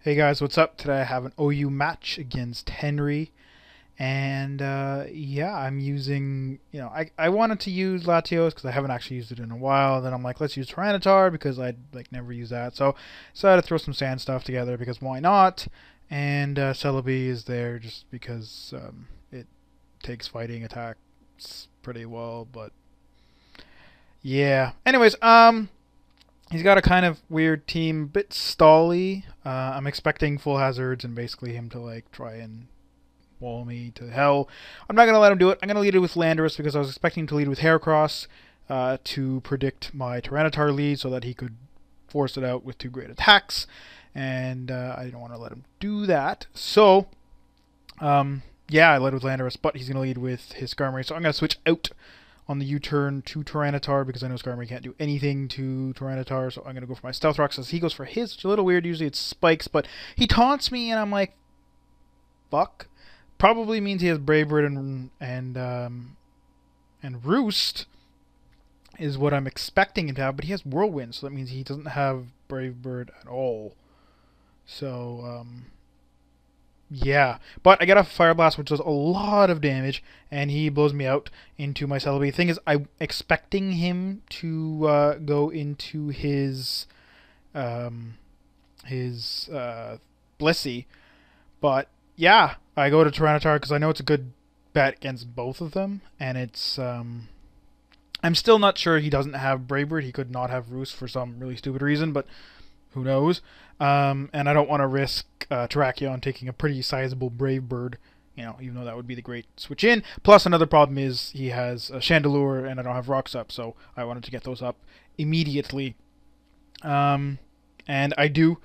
Hey guys, what's up? Today I have an OU match against Henry, and yeah, I'm using, I wanted to use Latios because I haven't actually used it in a while. Then I'm like, let's use Tyranitar because I'd never use that. So decided to throw some sand stuff together because why not? And Celebi is there just because it takes fighting attacks pretty well. But yeah. Anyways, he's got a kind of weird team, bit stally. I'm expecting full hazards and basically him to like try and wall me to hell. I'm not gonna let him do it. I'm gonna lead it with Landorus because I was expecting to lead with Heracross to predict my Tyranitar lead so that he could force it out with two great attacks, and I don't want to let him do that. So, yeah, I led with Landorus, but he's gonna lead with his Skarmory, so I'm gonna switch out on the U-turn to Tyranitar because I know Skarmory can't do anything to Tyranitar, so I'm going to go for my Stealth Rock as he goes for his, which is a little weird. Usually it's Spikes, but he taunts me and I'm like, fuck. Probably means he has Brave Bird and Roost is what I'm expecting him to have, but he has Whirlwind, so that means he doesn't have Brave Bird at all. So, yeah, but I get off Fire Blast, which does a lot of damage, and he blows me out into my Celebi. The thing is, I'm expecting him to go into his Blissey, but yeah, I go to Tyranitar because I know it's a good bet against both of them, and it's I'm still not sure he doesn't have Brave Bird. He could not have Roost for some really stupid reason, but who knows? And I don't want to risk Terrakion taking a pretty sizable Brave Bird, even though that would be the great switch in. Plus, another problem is he has a Chandelure, and I don't have Rocks up, so I wanted to get those up immediately. And I do.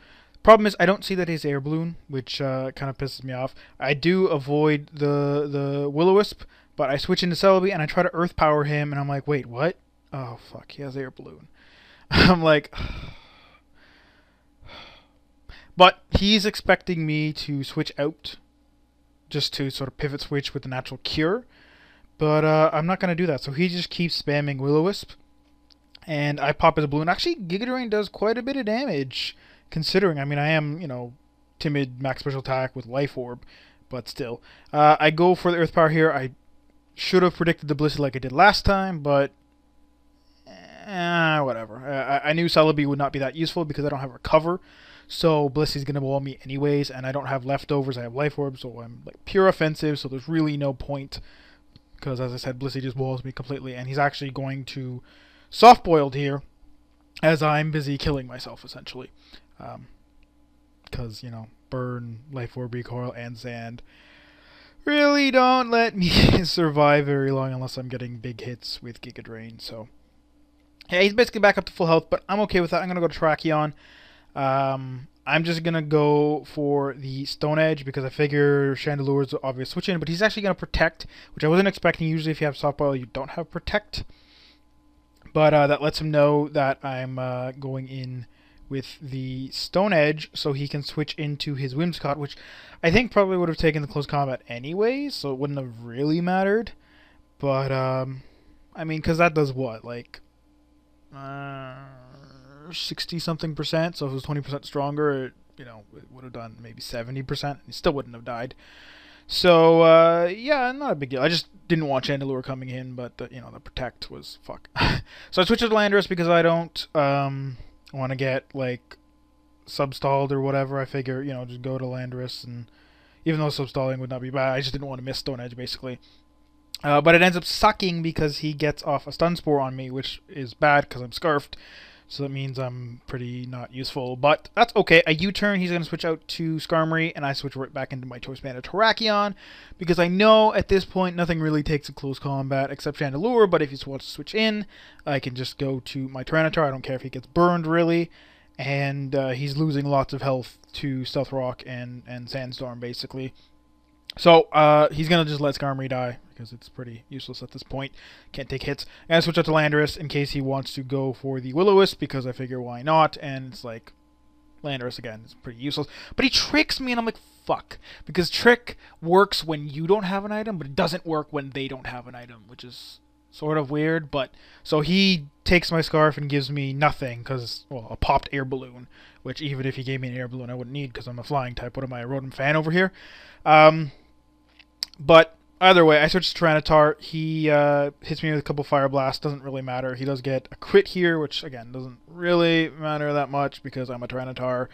Problem is, I don't see that he's Air Balloon, which kind of pisses me off. I do avoid the Will-O-Wisp, but I switch into Celebi, and I try to Earth Power him, and I'm like, wait, what? Oh, fuck, he has Air Balloon. I'm like... But he's expecting me to switch out, just to sort of pivot switch with the Natural Cure. But I'm not going to do that, so he just keeps spamming Will-O-Wisp. And I pop his balloon. Actually, Giga Drain does quite a bit of damage, considering, I mean, I am, timid max special attack with Life Orb, but still. I go for the Earth Power here. I should have predicted the Blissey like I did last time, but whatever. I knew Celebi would not be that useful because I don't have Recover. So Blissey's going to wall me anyways, and I don't have leftovers. I have Life Orb, so I'm like pure offensive, so there's really no point. Because as I said, Blissey just walls me completely, and he's actually going to soft-boiled here as I'm busy killing myself, essentially. Because, Burn, Life Orb, Recoil, and Sand really don't let me survive very long unless I'm getting big hits with Giga Drain. So, yeah, he's basically back up to full health, but I'm okay with that. I'm going to go to Terrakion. I'm just going to go for the Stone Edge because I figure Chandelure's the obvious switch in, but he's actually going to Protect, which I wasn't expecting. Usually if you have Soft Boil, you don't have Protect. But that lets him know that I'm going in with the Stone Edge so he can switch into his Whimsicott, which I think probably would have taken the close combat anyways, so it wouldn't have really mattered. But, I mean, because that does what? Like, 60-something%, so if it was 20% stronger, it would have done maybe 70%. He still wouldn't have died. So, yeah, not a big deal. I just didn't want Chandelure coming in, but, the Protect was fuck. So I switched to Landorus because I don't want to get, like, substalled or whatever. I figure, just go to Landorus, and even though substalling would not be bad, I just didn't want to miss Stone Edge, basically. But it ends up sucking because he gets off a Stun Spore on me, which is bad because I'm Scarfed. So that means I'm pretty not useful, but that's okay. A U-turn, he's going to switch out to Skarmory, and I switch right back into my Choice Band of Terrakion, because I know at this point nothing really takes a close combat except Chandelure, but if he wants to switch in, I can just go to my Tyranitar. I don't care if he gets burned, really, and he's losing lots of health to Stealth Rock and Sandstorm, basically. So, he's going to just let Skarmory die, because it's pretty useless at this point. Can't take hits. I'm going to switch out to Landorus in case he wants to go for the Will-O-Wisp, because I figure why not, and it's like, Landorus again is pretty useless. But he tricks me, and I'm like, fuck. Because Trick works when you don't have an item, but it doesn't work when they don't have an item, which is sort of weird. But so he takes my scarf and gives me nothing because, well, a popped air balloon, which even if he gave me an air balloon I wouldn't need because I'm a flying type. What am I, a Rotom fan over here? But either way, I switched to Tyranitar. He hits me with a couple Fire Blasts. Doesn't really matter. He does get a crit here, which again doesn't really matter that much because I'm a Tyranitar.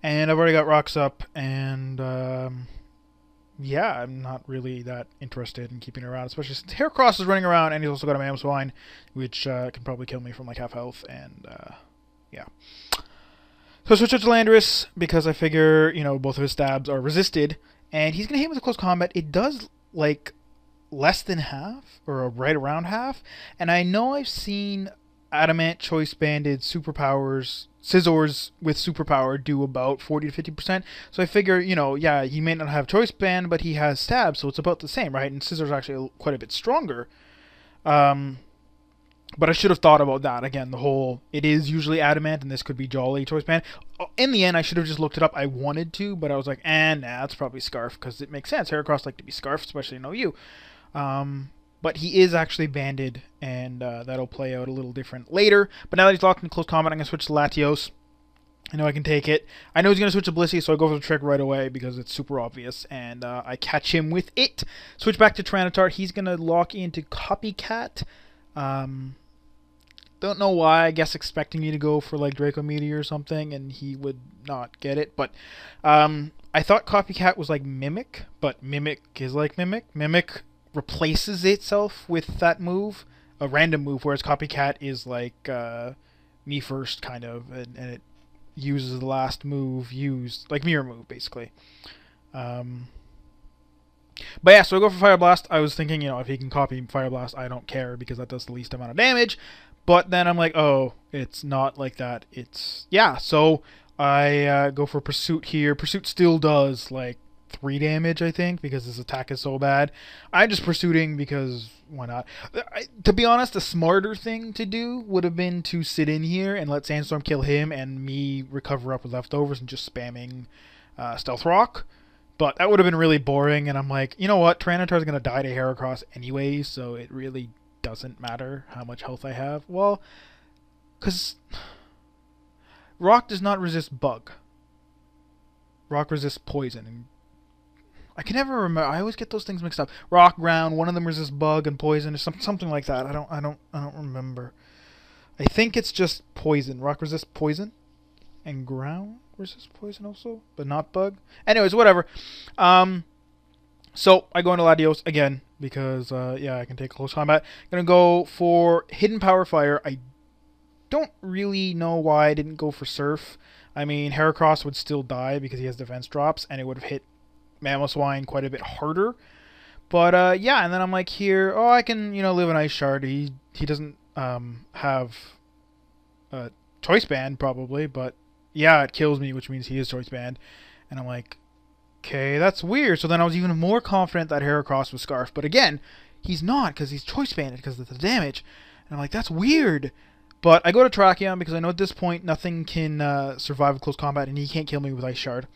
And I've already got Rocks up, and yeah, I'm not really that interested in keeping it around, especially since Heracross is running around, and he's also got a Mamoswine, which can probably kill me from like half health, and yeah. So I switch to Landorus because I figure, you know, both of his stabs are resisted, and he's going to hit with a close combat. It does, like, less than half, or right around half, and I know I've seen Adamant Choice Banded Superpowers, Scizors with Superpower do about 40 to 50%, so I figure, you know, yeah, he may not have Choice Band, but he has Stab, so it's about the same, right? And Scizor's actually quite a bit stronger. But I should have thought about that. Again, the whole, it is usually Adamant, and this could be Jolly Choice Band. In the end, I should have just looked it up. I wanted to, but I was like, nah, it's probably Scarf, because it makes sense. Heracross like to be Scarf, especially in OU. But he is actually banded, and that'll play out a little different later. But now that he's locked in close combat, I'm going to switch to Latios. I know I can take it. I know he's going to switch to Blissey, so I go for the trick right away because it's super obvious, and I catch him with it. Switch back to Tyranitar. He's going to lock into Copycat. Don't know why, I guess expecting me to go for like Draco Meteor or something, and he would not get it. But I thought Copycat was like Mimic, but Mimic is like Mimic. Mimic replaces itself with that move, a random move, whereas Copycat is like me first kind of, and it uses the last move used, like Mirror Move basically. But yeah, so I go for Fire Blast. I was thinking, you know, if he can copy Fire Blast, I don't care because that does the least amount of damage. But then I'm like, oh, it's not like that. It's, yeah, so I go for Pursuit here. Pursuit still does like 3 damage, I think, because his attack is so bad. I'm just pursuing because why not? To be honest, the smarter thing to do would have been to sit in here and let Sandstorm kill him and me recover up with leftovers and just spamming Stealth Rock. But that would have been really boring, and I'm like, you know what? Tyranitar's going to die to Heracross anyway, so it really doesn't matter how much health I have. Well, because Rock does not resist Bug. Rock resists Poison. And I can never remember. I always get those things mixed up. Rock, Ground, one of them resists Bug and Poison, or something like that. I don't remember. I think it's just Poison. Rock resists Poison, and Ground resist Poison also, but not Bug. Anyways, whatever. So I go into Latios again because yeah, I can take close combat. Gonna go for Hidden Power Fire. I don't really know why I didn't go for Surf. I mean, Heracross would still die because he has defense drops, and it would have hit Mamoswine quite a bit harder. But yeah, and then I'm like here, oh, I can, you know, live an Ice Shard. He doesn't have a Choice Band probably, but yeah, it kills me, which means he is Choice Band. And I'm like, okay, that's weird. So then I was even more confident that Heracross was Scarf. But again, he's not because he's Choice Banded because of the damage. And I'm like, that's weird. But I go to Tracheon because I know at this point nothing can survive close combat, and he can't kill me with Ice Shard.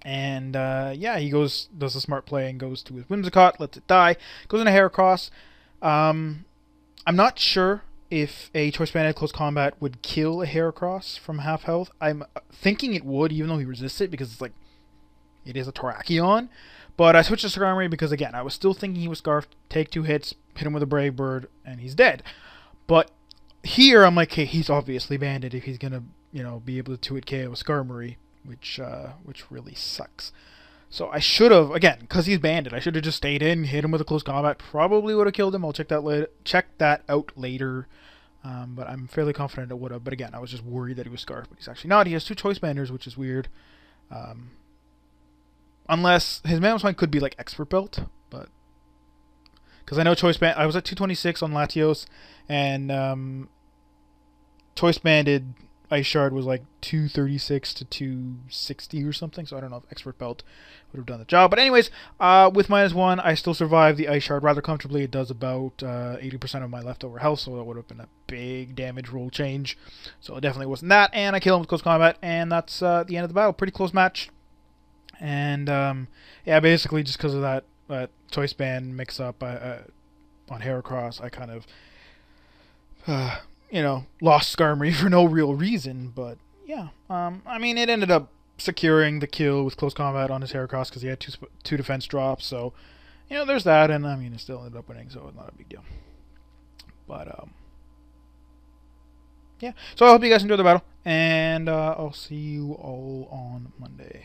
And yeah, he does a smart play and goes to his Whimsicott, lets it die, goes into Heracross. I'm not sure if a Choice Banded close combat would kill a Heracross from half health. I'm thinking it would, even though he resists it, because it's like, it is a Terrakion. But I switched to Skarmory because, again, I was still thinking he was Scarfed. Take 2 hits, hit him with a Brave Bird, and he's dead. But here, I'm like, hey, he's obviously banded if he's going to, you know, be able to 2-hit KO Skarmory, which really sucks. So I should have, again, because he's banded, I should have just stayed in, hit him with a close combat. Probably would have killed him. I'll check that out later. But I'm fairly confident it would have. But again, I was just worried that he was Scarfed, but he's actually not. He has 2 Choice Banders, which is weird. Unless his Mamoswine could be like Expert Belt, but because I know Choice Band, I was at 226 on Latios, and Choice Banded Ice Shard was like 236 to 260 or something. So I don't know if Expert Belt would have done the job. But anyways, with -1, I still survived the Ice Shard rather comfortably. It does about 80% of my leftover health, so that would have been a big damage roll change. So it definitely wasn't that. And I kill him with close combat, and that's the end of the battle. Pretty close match. And yeah, basically just because of that Choice Band mix-up, on Heracross, I kind of, lost Skarmory for no real reason. But yeah, I mean, it ended up securing the kill with close combat on his Heracross because he had two defense drops. So, there's that, and I mean, it still ended up winning, so it's not a big deal. But yeah. So I hope you guys enjoyed the battle, and I'll see you all on Monday.